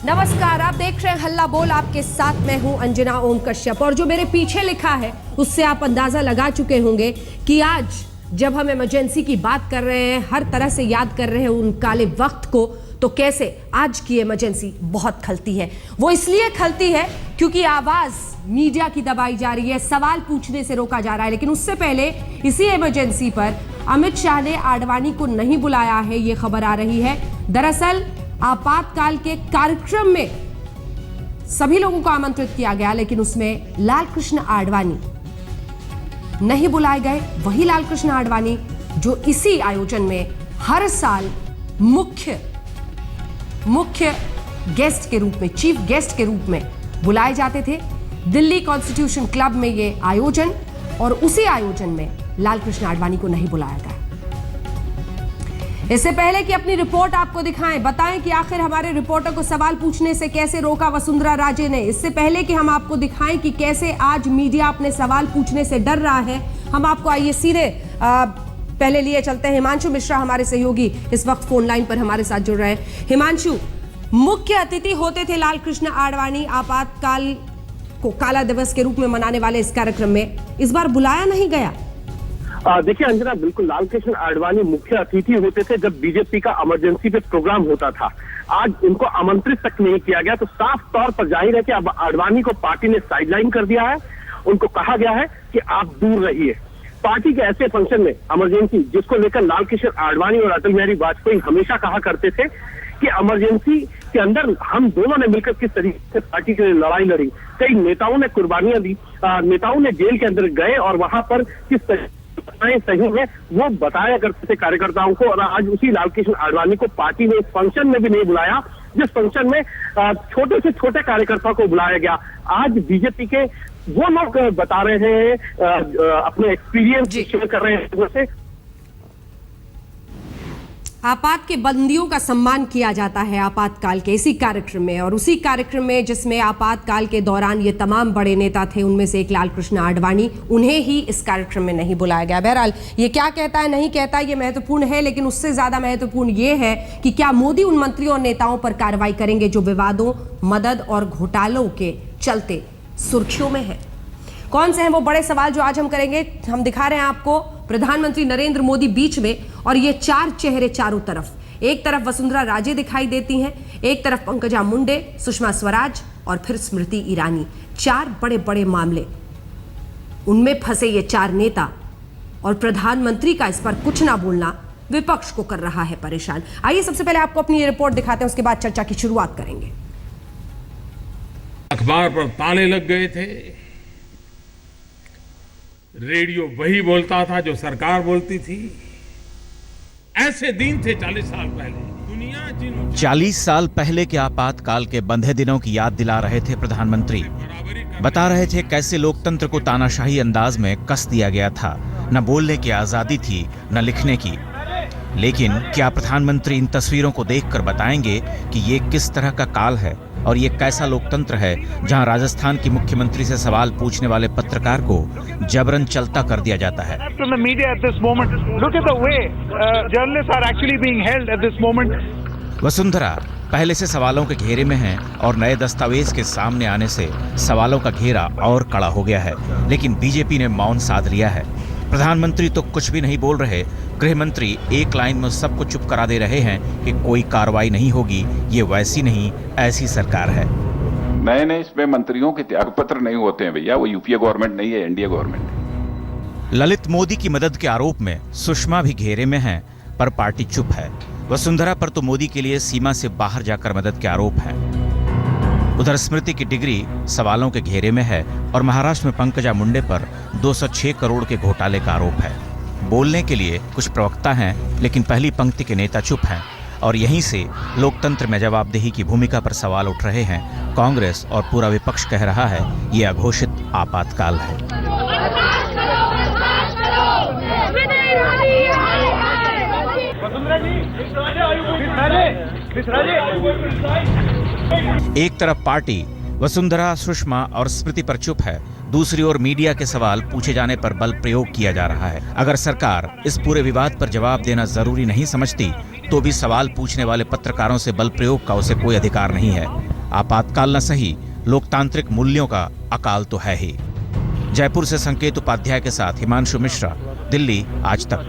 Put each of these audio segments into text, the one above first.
नमस्कार, आप देख रहे हैं हल्ला बोल। आपके साथ मैं हूं अंजना ओम कश्यप और जो मेरे पीछे लिखा है उससे आप अंदाजा लगा चुके होंगे कि आज जब हम इमरजेंसी की बात कर रहे हैं, हर तरह से याद कर रहे हैं उन काले वक्त को, तो कैसे आज की इमरजेंसी बहुत खलती है। वो इसलिए खलती है क्योंकि आवाज मीडिया की दबाई जा रही है, सवाल पूछने से रोका जा रहा है। लेकिन उससे पहले इसी इमरजेंसी पर अमित शाह ने आडवाणी को नहीं बुलाया है, ये खबर आ रही है। दरअसल आपातकाल के कार्यक्रम में सभी लोगों को आमंत्रित किया गया, लेकिन उसमें लाल कृष्ण आडवाणी नहीं बुलाए गए। वही लाल कृष्ण आडवाणी जो इसी आयोजन में हर साल मुख्य गेस्ट के रूप में, चीफ गेस्ट के रूप में बुलाए जाते थे। दिल्ली कॉन्स्टिट्यूशन क्लब में यह आयोजन, और उसी आयोजन में लाल कृष्ण आडवाणी को नहीं बुलाया गया। इससे पहले कि अपनी रिपोर्ट आपको दिखाएं, बताएं कि आखिर हमारे रिपोर्टर को सवाल पूछने से कैसे रोका वसुंधरा राजे ने। इससे पहले कि हम आपको दिखाएं कि कैसे आज मीडिया अपने सवाल पूछने से डर रहा है, हम आपको आइए सीधे पहले लिए चलते हैं। हिमांशु मिश्रा हमारे सहयोगी इस वक्त फोन लाइन पर हमारे साथ जुड़ रहे हैं। हिमांशु, मुख्य अतिथि होते थे लाल कृष्ण आडवाणी आपातकाल को काला दिवस के रूप में मनाने वाले इस कार्यक्रम में, इस बार बुलाया नहीं गया। देखिए अंजना, बिल्कुल लाल कृष्ण आडवाणी मुख्य अतिथि होते थे जब बीजेपी का इमरजेंसी पे प्रोग्राम होता था। आज उनको आमंत्रित तक नहीं किया गया, तो साफ तौर पर जाहिर है कि अब आडवाणी को पार्टी ने साइडलाइन कर दिया है। उनको कहा गया है कि आप दूर रहिए। पार्टी के ऐसे फंक्शन में इमरजेंसी, जिसको लेकर लाल कृष्ण आडवाणी और अटल बिहारी वाजपेयी हमेशा कहा करते थे कि इमरजेंसी के अंदर हम दोनों ने मिलकर किस तरीके से पार्टी के लिए लड़ाई लड़ी, कई नेताओं ने कुर्बानियां दी, नेताओं ने जेल के अंदर गए और वहां पर किस तरीके सही है वो बताया करते थे कार्यकर्ताओं को। और आज उसी लाल कृष्ण आडवाणी को पार्टी ने इस फंक्शन में भी नहीं बुलाया, जिस फंक्शन में छोटे से छोटे कार्यकर्ताओं को बुलाया गया। आज बीजेपी के वो लोग बता रहे हैं, अपने एक्सपीरियंस शेयर कर रहे हैं जैसे आपात के बंदियों का सम्मान किया जाता है आपातकाल के इसी कार्यक्रम में, और उसी कार्यक्रम में जिसमें आपातकाल के दौरान ये तमाम बड़े नेता थे, उनमें से एक लाल कृष्ण आडवाणी, उन्हें ही इस कार्यक्रम में नहीं बुलाया गया। बहरहाल ये क्या कहता है नहीं कहता ये महत्वपूर्ण है, लेकिन उससे ज्यादा महत्वपूर्ण ये है कि क्या मोदी उन मंत्रियों और नेताओं पर कार्रवाई करेंगे जो विवादों, मदद और घोटालों के चलते सुर्खियों में है। कौन से हैं वो बड़े सवाल जो आज हम करेंगे। हम दिखा रहे हैं आपको प्रधानमंत्री नरेंद्र मोदी बीच में, और ये चार चेहरे चारों तरफ। एक तरफ वसुंधरा राजे दिखाई देती हैं, एक तरफ पंकजा मुंडे, सुषमा स्वराज और फिर स्मृति ईरानी। चार बड़े बड़े मामले, उनमें फंसे ये चार नेता, और प्रधानमंत्री का इस पर कुछ ना बोलना विपक्ष को कर रहा है परेशान। आइए सबसे पहले आपको अपनी ये रिपोर्ट दिखाते हैं, उसके बाद चर्चा की शुरुआत करेंगे। अखबार पर ताले लग गए थे, रेडियो वही बोलता था जो सरकार बोलती थी। ऐसे दिन थे 40 साल पहले। दुनिया 40 साल पहले के आपातकाल के बंधे दिनों की याद दिला रहे थे प्रधानमंत्री। बता रहे थे कैसे लोकतंत्र को तानाशाही अंदाज में कस दिया गया था। न बोलने की आजादी थी, न लिखने की। लेकिन क्या प्रधानमंत्री इन तस्वीरों को देखकर बताएंगे कि ये किस तरह का काल है और ये कैसा लोकतंत्र है जहां राजस्थान की मुख्यमंत्री से सवाल पूछने वाले पत्रकार को जबरन चलता कर दिया जाता है। वसुंधरा पहले से सवालों के घेरे में है और नए दस्तावेज के सामने आने से सवालों का घेरा और कड़ा हो गया है। लेकिन बीजेपी ने मौन साध लिया है। प्रधानमंत्री तो कुछ भी नहीं बोल रहे, गृह मंत्री एक लाइन में सबको चुप करा दे रहे हैं कि कोई कार्रवाई नहीं होगी, ये वैसी नहीं ऐसी सरकार है। नए इसमें मंत्रियों के त्यागपत्र नहीं होते हैं भैया, वो यूपीए गवर्नमेंट नहीं है, एनडीए गवर्नमेंट है। ललित मोदी की मदद के आरोप में सुषमा भी घेरे में है, पर पार्टी चुप है। वसुंधरा पर तो मोदी के लिए सीमा से बाहर जाकर मदद के आरोप है। उधर स्मृति की डिग्री सवालों के घेरे में है और महाराष्ट्र में पंकजा मुंडे पर 206 करोड़ के घोटाले का आरोप है। बोलने के लिए कुछ प्रवक्ता हैं, लेकिन पहली पंक्ति के नेता चुप हैं, और यहीं से लोकतंत्र में जवाबदेही की भूमिका पर सवाल उठ रहे हैं। कांग्रेस और पूरा विपक्ष कह रहा है ये अघोषित आपातकाल है। एक तरफ पार्टी वसुंधरा, सुषमा और स्मृति पर चुप है, दूसरी ओर मीडिया के सवाल पूछे जाने पर बल प्रयोग किया जा रहा है। अगर सरकार इस पूरे विवाद पर जवाब देना जरूरी नहीं समझती तो भी सवाल पूछने वाले पत्रकारों से बल प्रयोग का उसे कोई अधिकार नहीं है। आपातकाल न सही, लोकतांत्रिक मूल्यों का अकाल तो है ही। जयपुर से संकेत उपाध्याय के साथ हिमांशु मिश्रा, दिल्ली आज तक।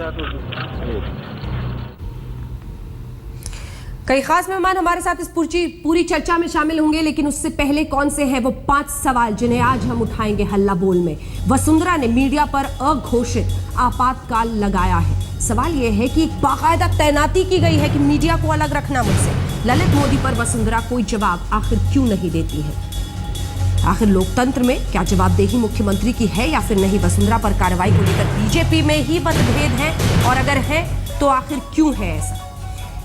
कई खास मेहमान हमारे साथ इस पूरी चर्चा में शामिल होंगे, लेकिन उससे पहले कौन से हैं वो 5 सवाल जिन्हें आज हम उठाएंगे हल्ला बोल में। वसुंधरा ने मीडिया पर अघोषित आपातकाल लगाया है। सवाल यह है कि बाकायदा तैनाती की गई है कि मीडिया को अलग रखना मुझसे। ललित मोदी पर वसुंधरा कोई जवाब आखिर क्यों नहीं देती है? आखिर लोकतंत्र में क्या जवाबदेही मुख्यमंत्री की है या फिर नहीं? वसुंधरा पर कार्रवाई को लेकर बीजेपी में ही मतभेद है, और अगर है तो आखिर क्यों है ऐसा?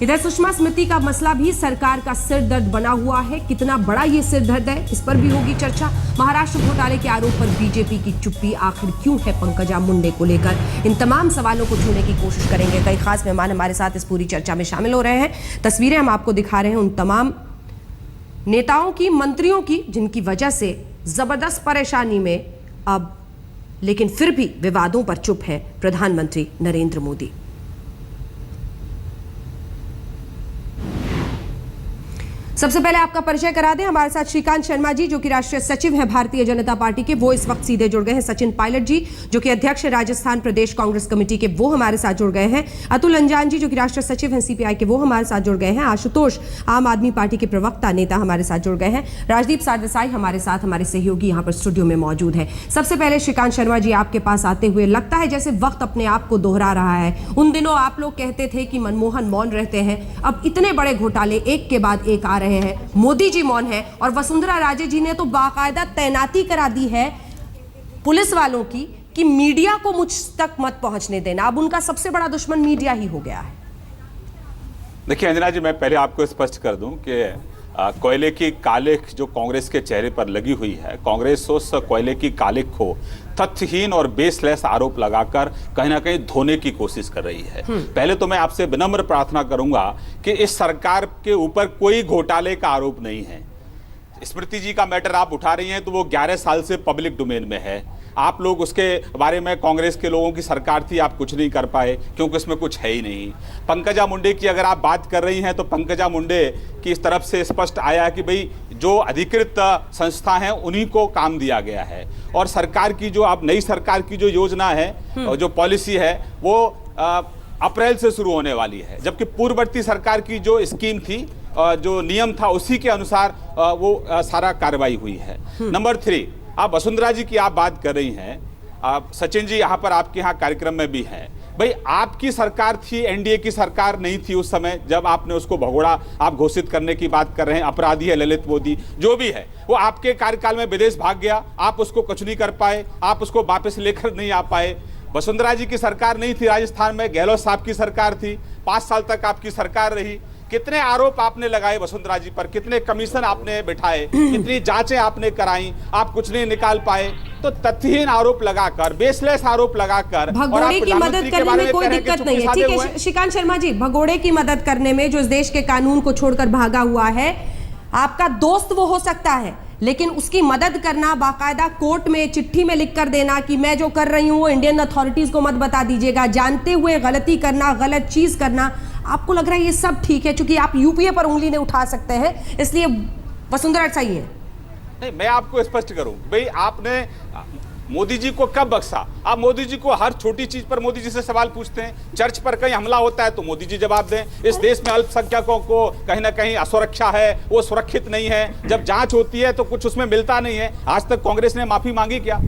इधर सुषमा स्मृति का मसला भी सरकार का सिरदर्द बना हुआ है। कितना बड़ा ये सिरदर्द है, इस पर भी होगी चर्चा। महाराष्ट्र घोटाले के आरोप पर बीजेपी की चुप्पी आखिर क्यों है पंकजा मुंडे को लेकर? इन तमाम सवालों को छूने की कोशिश करेंगे। कई खास मेहमान हमारे साथ इस पूरी चर्चा में शामिल हो रहे हैं। तस्वीरें हम आपको दिखा रहे हैं उन तमाम नेताओं की, मंत्रियों की, जिनकी वजह से जबरदस्त परेशानी में अब, लेकिन फिर भी विवादों पर चुप है प्रधानमंत्री नरेंद्र मोदी। सबसे पहले आपका परिचय करा दें। हमारे साथ श्रीकांत शर्मा जी, जो कि राष्ट्रीय सचिव हैं भारतीय जनता पार्टी के, वो इस वक्त सीधे जुड़ गए हैं। सचिन पायलट जी, जो कि अध्यक्ष राजस्थान प्रदेश कांग्रेस कमेटी के, वो हमारे साथ जुड़ गए हैं। अतुल अंजान जी, जो कि राष्ट्रीय सचिव हैं सीपीआई के, वो हमारे साथ जुड़ गए हैं। आशुतोष, आम आदमी पार्टी के प्रवक्ता नेता, हमारे साथ जुड़ गए हैं। राजदीप सरदेसाई हमारे साथ, हमारे सहयोगी यहाँ पर स्टूडियो में मौजूद है। सबसे पहले श्रीकांत शर्मा जी, आपके पास आते हुए लगता है जैसे वक्त अपने आप को दोहरा रहा है। उन दिनों आप लोग कहते थे कि मनमोहन मौन रहते हैं, अब इतने बड़े घोटाले एक के बाद एक आ रहे हैं, मोदी जी मौन है, और वसुंधरा राजे जी ने तो बाकायदा तैनाती करा दी है पुलिस वालों की कि मीडिया को मुझ तक मत पहुंचने देना। अब उनका सबसे बड़ा दुश्मन मीडिया ही हो गया है। देखिए अंजना जी, मैं पहले आपको स्पष्ट कर दूं कि कोयले की कालिख जो कांग्रेस के चेहरे पर लगी हुई है, कांग्रेस उस कोयले की कालिख को तथ्यहीन और बेसलेस आरोप लगाकर कहीं ना कहीं धोने की कोशिश कर रही है। पहले तो मैं आपसे विनम्र प्रार्थना करूंगा कि इस सरकार के ऊपर कोई घोटाले का आरोप नहीं है। स्मृति जी का मैटर आप उठा रही हैं तो वो 11 साल से पब्लिक डोमेन में है। आप लोग उसके बारे में, कांग्रेस के लोगों की सरकार थी, आप कुछ नहीं कर पाए क्योंकि उसमें कुछ है ही नहीं। पंकजा मुंडे की अगर आप बात कर रही हैं तो पंकजा मुंडे की इस तरफ से स्पष्ट आया कि भाई जो अधिकृत संस्था हैं उन्हीं को काम दिया गया है, और सरकार की जो अब नई सरकार की जो योजना है और जो पॉलिसी है वो अप्रैल से शुरू होने वाली है, जबकि पूर्ववर्ती सरकार की जो स्कीम थी, जो नियम था, उसी के अनुसार वो सारा कार्रवाई हुई है। नंबर 3, आप वसुंधरा जी की आप बात कर रही हैं, आप सचिन जी यहाँ पर आपके यहाँ कार्यक्रम में भी हैं। भाई आपकी सरकार थी, एनडीए की सरकार नहीं थी उस समय जब आपने उसको भगोड़ा आप घोषित करने की बात कर रहे हैं। अपराधी है ललित मोदी, जो भी है वो आपके कार्यकाल में विदेश भाग गया, आप उसको कुछ नहीं कर पाए, आप उसको वापस लेकर नहीं आ पाए। वसुंधरा जी की सरकार नहीं थी राजस्थान में, गहलोत साहब की सरकार थी, 5 साल तक आपकी सरकार रही। कितने आरोप आपने लगाए वसुंधरा जी पर, कितने कमीशन आपने बिठाए, कितनी जांचें आपने कराई, आप कुछ नहीं निकाल पाए। तो तथ्यहीन आरोप लगाकर, बेसलेस आरोप लगाकर, भगोड़े की मदद करने में कोई दिक्कत नहीं है। ठीक है श्रीकांत शर्मा जी, भगोड़े की मदद करने में, जो इस देश के कानून को छोड़कर भागा हुआ है, आपका दोस्त वो हो सकता है, लेकिन उसकी मदद करना, बाकायदा कोर्ट में चिट्ठी में लिख कर देना कि मैं जो कर रही हूं वो इंडियन अथॉरिटीज को मत बता दीजिएगा, जानते हुए गलती करना, गलत चीज करना, आपको लग रहा है ये सब ठीक है क्योंकि आप यूपीए पर उंगली नहीं उठा सकते हैं, इसलिए वसुंधरा सही है? नहीं, मैं आपको स्पष्ट करूं, भाई आपने मोदी जी को कब बख्शा? आप मोदी जी को हर छोटी चीज पर मोदी जी से सवाल पूछते हैं। चर्च पर कहीं हमला होता है तो मोदी जी जवाब दें। इस देश में अल्पसंख्यकों को कहीं ना कहीं असुरक्षा है, वो सुरक्षित नहीं है। जब जांच होती है तो कुछ उसमें मिलता नहीं है। आज तक कांग्रेस ने माफी मांगी क्या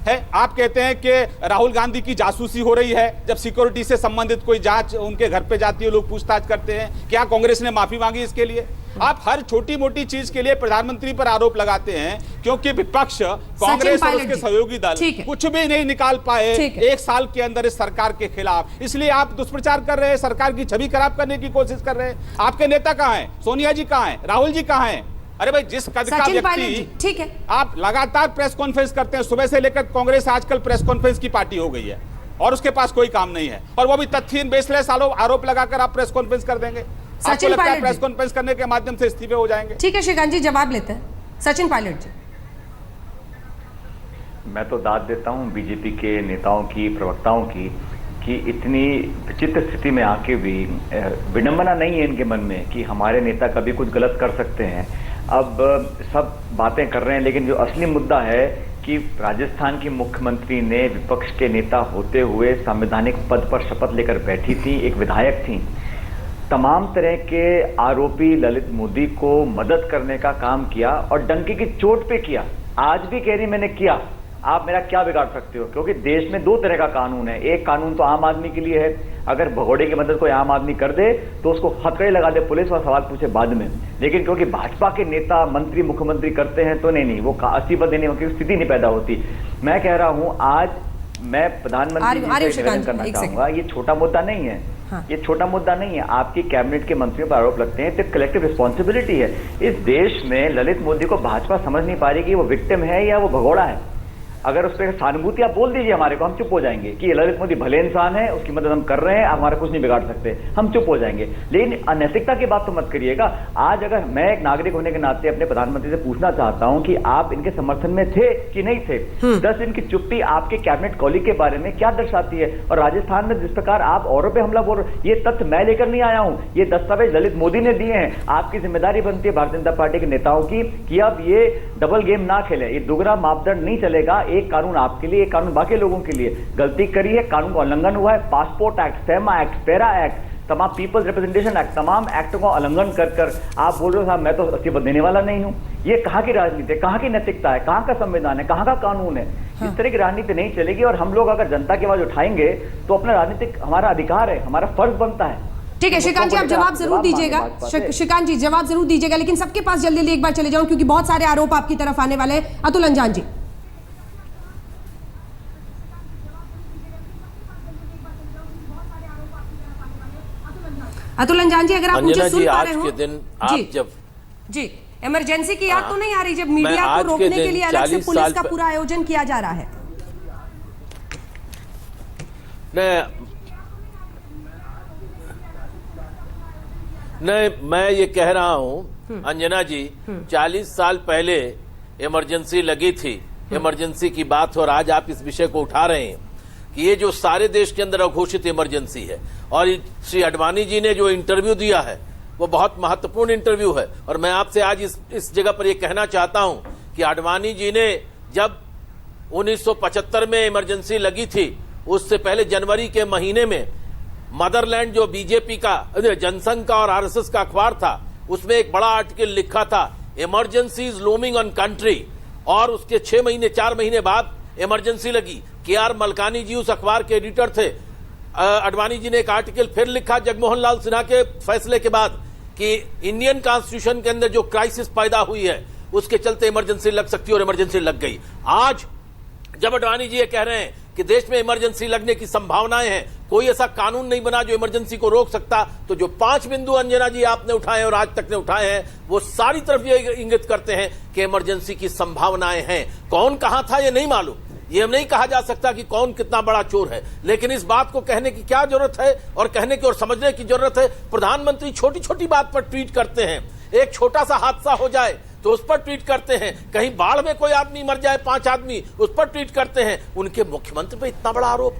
है? आप कहते हैं कि राहुल गांधी की जासूसी हो रही है, जब सिक्योरिटी से संबंधित कोई जांच उनके घर पे जाती है, लोग पूछताछ करते हैं, क्या कांग्रेस ने माफी मांगी इसके लिए? आप हर छोटी मोटी चीज के लिए प्रधानमंत्री पर आरोप लगाते हैं क्योंकि विपक्ष, कांग्रेस और उसके सहयोगी दल कुछ भी नहीं निकाल पाए 1 साल के अंदर इस सरकार के खिलाफ। इसलिए आप दुष्प्रचार कर रहे हैं, सरकार की छवि खराब करने की कोशिश कर रहे हैं। आपके नेता कहाँ हैं? सोनिया जी कहाँ हैं? राहुल जी कहाँ हैं? अरे भाई, जिस कद का व्यक्ति, ठीक है, आप लगातार प्रेस कॉन्फ्रेंस करते हैं, सुबह से लेकर कांग्रेस आजकल प्रेस कॉन्फ्रेंस की पार्टी हो गई है और उसके पास कोई काम नहीं है, और वो भी तथ्यहीन बेसलेस आरोप लगाकर आप प्रेस कॉन्फ्रेंस कर देंगे। आपको लगता है प्रेस कॉन्फ्रेंस करने के माध्यम से इस्तीफे हो जाएंगे? ठीक है श्रीकांत जी, जवाब लेते हैं। सचिन पायलट जी। मैं तो दाद देता हूं बीजेपी के नेताओं की, प्रवक्ताओं की, कि इतनी विचित्र स्थिति में आके भी विडंबना नहीं है इनके मन में कि हमारे नेता कभी कुछ गलत कर सकते हैं। अब सब बातें कर रहे हैं, लेकिन जो असली मुद्दा है कि राजस्थान की मुख्यमंत्री ने विपक्ष के नेता होते हुए संवैधानिक पद पर शपथ लेकर बैठी थी, एक विधायक थी, तमाम तरह के आरोपी ललित मोदी को मदद करने का काम किया और डंके की चोट पे किया। आज भी कह रही मैंने किया, आप मेरा क्या बिगाड़ सकते हो? क्योंकि देश में दो तरह का कानून है। एक कानून तो आम आदमी के लिए है, अगर भगोड़े की मदद कोई आम आदमी कर दे तो उसको हथकड़ी लगा दे पुलिस और सवाल पूछे बाद में। लेकिन क्योंकि भाजपा के नेता मंत्री मुख्यमंत्री करते हैं तो नहीं, वो इस्तीफा देने की स्थिति नहीं पैदा होती। मैं कह रहा हूं, आज मैं प्रधानमंत्री जी से निवेदन करना चाहूंगा, ये छोटा मुद्दा नहीं है। हाँ। ये छोटा मुद्दा नहीं है। आपकी कैबिनेट के मंत्रियों पर आरोप लगते हैं तो कलेक्टिव रिस्पॉन्सिबिलिटी है। इस देश में ललित मोदी को भाजपा समझ नहीं पा रही कि वो विक्टिम है या वो भगोड़ा है। अगर उस पर सहानुभूति आप बोल दीजिए हमारे को, हम चुप हो जाएंगे कि ये ललित मोदी भले इंसान है, उसकी मदद हम कर रहे हैं, आप हमारा कुछ नहीं बिगाड़ सकते, हम चुप हो जाएंगे। लेकिन अनैतिकता की बात तो मत करिएगा। आज अगर मैं एक नागरिक होने के नाते अपने प्रधानमंत्री से पूछना चाहता हूं कि आप इनके समर्थन में थे कि नहीं थे, 10 दिन की चुप्पी आपके कैबिनेट कॉलीग के बारे में क्या दर्शाती है? और राजस्थान में जिस प्रकार आप औरों पे हमला बोल रहे, ये तथ्य मैं लेकर नहीं आया हूं, ये दस्तावेज ललित मोदी ने दिए हैं। आपकी जिम्मेदारी बनती है भारतीय जनता पार्टी के नेताओं की कि अब ये डबल गेम ना खेले, ये दोगुना मापदंड नहीं चलेगा। एक कानून आपके लिए, एक कानून बाकी लोगों के लिए। गलती करी है, कानून का उल्लंघन हुआ है, पासपोर्ट एक्ट, सेमा एक्ट, पेरा एक्ट, तमाम पीपल्स रिप्रेजेंटेशन एक्ट, तमाम एक्टों का उल्लंघन कर आप बोल रहे हो साहब मैं तो इस्तीफा देने वाला नहीं हूं। ये कहां की राजनीति है, कहां की नैतिकता है, कहां का संविधान है, कहां का कानून है? हाँ। इस तरह की राजनीति नहीं चलेगी। और हम लोग अगर जनता की आवाज उठाएंगे तो अपना राजनीतिक हमारा अधिकार है, हमारा फर्ज बनता है। ठीक है श्रीकांत जी, आप जवाब जरूर दीजिएगा। श्रीकांत जी जवाब जरूर दीजिएगा, लेकिन सबके पास जल्दी जल्दी एक बार चले जाऊं क्योंकि बहुत सारे आरोप आपकी तरफ आने वाले हैं। अतुल अंजान जी। अतुल अंजान जी, अगर आप मुझे सुन पा रहे हो, जी इमरजेंसी की याद तो नहीं आ रही जब मीडिया को रोकने के लिए अलग से पुलिस का पूरा आयोजन किया जा रहा है? नहीं, मैं ये कह रहा हूं अंजना जी, 40 साल पहले इमरजेंसी लगी थी, इमरजेंसी की बात हो, और आज आप इस विषय को उठा रहे हैं कि ये जो सारे देश के अंदर अघोषित इमरजेंसी है। और श्री आडवाणी जी ने जो इंटरव्यू दिया है वो बहुत महत्वपूर्ण इंटरव्यू है। और मैं आपसे आज इस जगह पर ये कहना चाहता हूं कि आडवाणी जी ने जब 1975 में इमरजेंसी लगी थी, उससे पहले जनवरी के महीने में मदरलैंड जो बीजेपी का, जनसंघ का और आरएसएस का अखबार था, उसमें एक बड़ा आर्टिकल लिखा था, emergency is looming on country. और उसके 4 महीने बाद इमरजेंसी लगी। KR मलकानी जी उस अखबार के एडिटर थे। आडवाणी जी ने एक आर्टिकल फिर लिखा जगमोहन लाल सिन्हा के फैसले के बाद कि इंडियन कॉन्स्टिट्यूशन के अंदर जो क्राइसिस पैदा हुई है उसके चलते इमरजेंसी लग सकती है, और इमरजेंसी लग गई। आज जब आडवाणी जी ये कह रहे हैं कि देश में इमरजेंसी लगने की संभावनाएं हैं, कोई ऐसा कानून नहीं बना जो इमरजेंसी को रोक सकता, तो जो 5 बिंदु अंजना जी आपने उठाए और आज तक ने उठाए हैं वो सारी तरफ ये इंगित करते हैं कि इमरजेंसी की संभावनाएं हैं। कौन कहां था ये नहीं मालूम, ये नहीं कहा जा सकता कि कौन कितना बड़ा चोर है, लेकिन इस बात को कहने की क्या जरूरत है और कहने की और समझने की जरूरत है। प्रधानमंत्री छोटी छोटी बात पर ट्वीट करते हैं, एक छोटा सा हादसा हो जाए तो उस पर ट्वीट करते हैं, कहीं बाढ़ में कोई आदमी मर जाए 5 आदमी, उस पर ट्वीट करते हैं। उनके मुख्यमंत्री पे इतना बड़ा आरोप,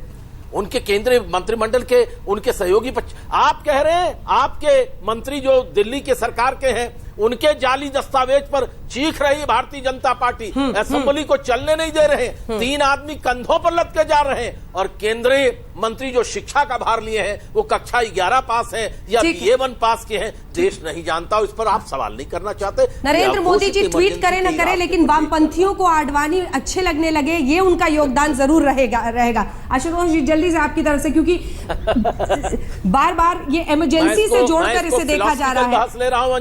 उनके केंद्रीय मंत्रिमंडल के उनके सहयोगी आप कह रहे हैं आपके मंत्री जो दिल्ली के सरकार के हैं उनके जाली दस्तावेज पर चीख रही है भारतीय जनता पार्टी, असेंबली को चलने नहीं दे रहे हैं, 3 आदमी कंधों पर लद के जा रहे हैं, और केंद्रीय मंत्री जो शिक्षा का भार लिए हैं वो कक्षा 11 पास है या BA1 पास के हैं, देश नहीं जानता। इस पर आप सवाल नहीं करना चाहते। नरेंद्र मोदी जी ट्वीट करें न करें, लेकिन वामपंथियों को आडवाणी अच्छे लगने लगे, ये उनका योगदान जरूर रहेगा। आशुतोष जी जल्दी से आपकी तरफ से, क्योंकि बार बार ये इमरजेंसी से जोड़कर इसे देखा जा रहा है। ले रहा हूं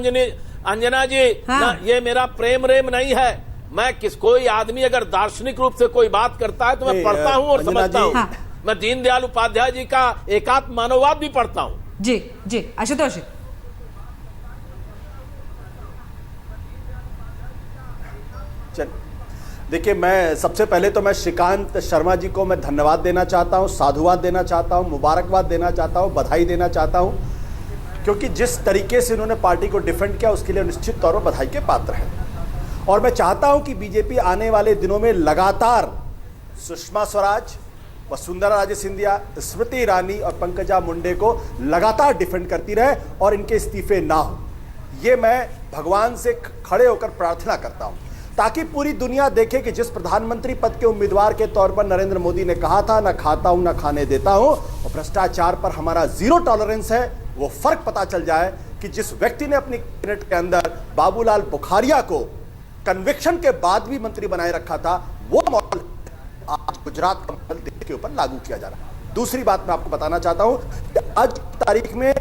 अंजना जी, हाँ। ये मेरा प्रेम रेम नहीं है। मैं कोई आदमी अगर दार्शनिक रूप से कोई बात करता है तो मैं पढ़ता हूं और समझता हूं। हाँ। मैं दीनदयाल उपाध्याय जी का एकात्म मानववाद भी पढ़ता हूं। जी आशुतोष, देखिए, मैं सबसे पहले तो मैं श्रीकांत शर्मा जी को मैं धन्यवाद देना चाहता हूं, साधुवाद देना चाहता हूं, मुबारकबाद देना चाहता हूं, बधाई देना चाहता हूं, क्योंकि जिस तरीके से उन्होंने पार्टी को डिफेंड किया उसके लिए निश्चित तौर पर बधाई के पात्र हैं। और मैं चाहता हूं कि बीजेपी आने वाले दिनों में लगातार सुषमा स्वराज, वसुंधरा राजे सिंधिया, स्मृति ईरानी और पंकजा मुंडे को लगातार डिफेंड करती रहे और इनके इस्तीफे ना हो। ये मैं भगवान से खड़े होकर प्रार्थना करता हूं, ताकि पूरी दुनिया देखे कि जिस प्रधानमंत्री पद के उम्मीदवार के तौर पर नरेंद्र मोदी ने कहा था, ना खाता हूं ना खाने देता हूं, और भ्रष्टाचार पर हमारा जीरो टॉलरेंस है, वो फर्क पता चल जाए कि जिस व्यक्ति ने अपनी कैबिनेट के अंदर बाबूलाल बुखारिया को कन्विक्शन के बाद भी मंत्री बनाए रखा था, वो मॉडल आज गुजरात का मॉडल देश के ऊपर लागू किया जा रहा है। दूसरी बात मैं आपको बताना चाहता हूं, आज तारीख में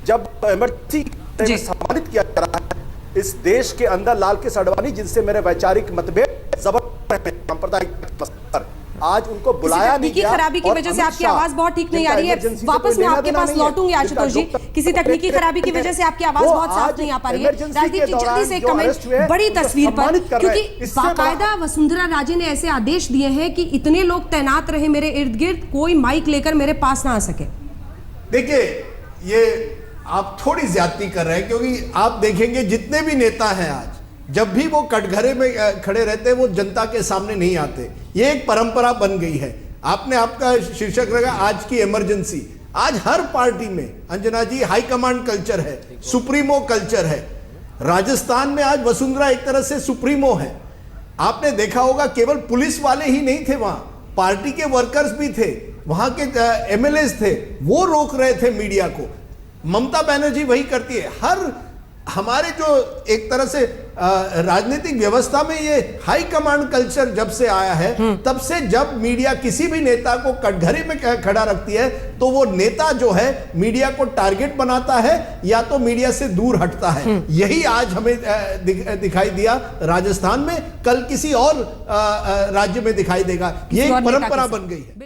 जब इमरजेंसी में सम्मानित किया जा रहा है इस देश के अंदर लाल कृष्ण आडवाणी, जिनसे मेरे वैचारिक मतभेद सांप्रदायिक, आज उनको बुलाया नहीं गया। खराबी की वजह से आपकी आवाज बहुत ठीक नहीं आ रही है। वापस मैं आपके पास लौटूंगी आशुतोष जी। किसी तकनीकी खराबी की वजह से आपकी आवाज बहुत साफ नहीं आ पा रही है। राजदीप जी, जल्दी से कमेंट बड़ी तस्वीर पर, क्योंकि बाकायदा वसुंधरा राजे ने ऐसे आदेश दिए हैं कि इतने लोग तैनात रहे मेरे इर्द गिर्द, कोई माइक लेकर मेरे पास ना आ सके। देखिए, ये आप थोड़ी ज्यादती कर रहे हैं, क्योंकि आप देखेंगे जितने भी नेता हैं आज, जब भी वो कटघरे में खड़े रहते हैं वो जनता के सामने नहीं आते। ये एक परंपरा बन गई है। आपने आपका शीर्षक रखा आज की इमरजेंसी। आज हर पार्टी में अंजना जी हाई कमांड कल्चर है, सुप्रीमो कल्चर है। राजस्थान में आज वसुंधरा एक तरह से सुप्रीमो है। आपने देखा होगा केवल पुलिस वाले ही नहीं थे वहां, पार्टी के वर्कर्स भी थे, वहां के एमएलए थे, वो रोक रहे थे मीडिया को। ममता बनर्जी वही करती है। हर हमारे जो एक तरह से राजनीतिक व्यवस्था में ये हाई कमांड कल्चर जब से आया है, तब से जब मीडिया किसी भी नेता को कटघरे में खड़ा रखती है तो वो नेता जो है मीडिया को टारगेट बनाता है या तो मीडिया से दूर हटता है। यही आज हमें दिखाई दिया राजस्थान में, कल किसी और राज्य में दिखाई देगा। ये एक परंपरा बन गई है।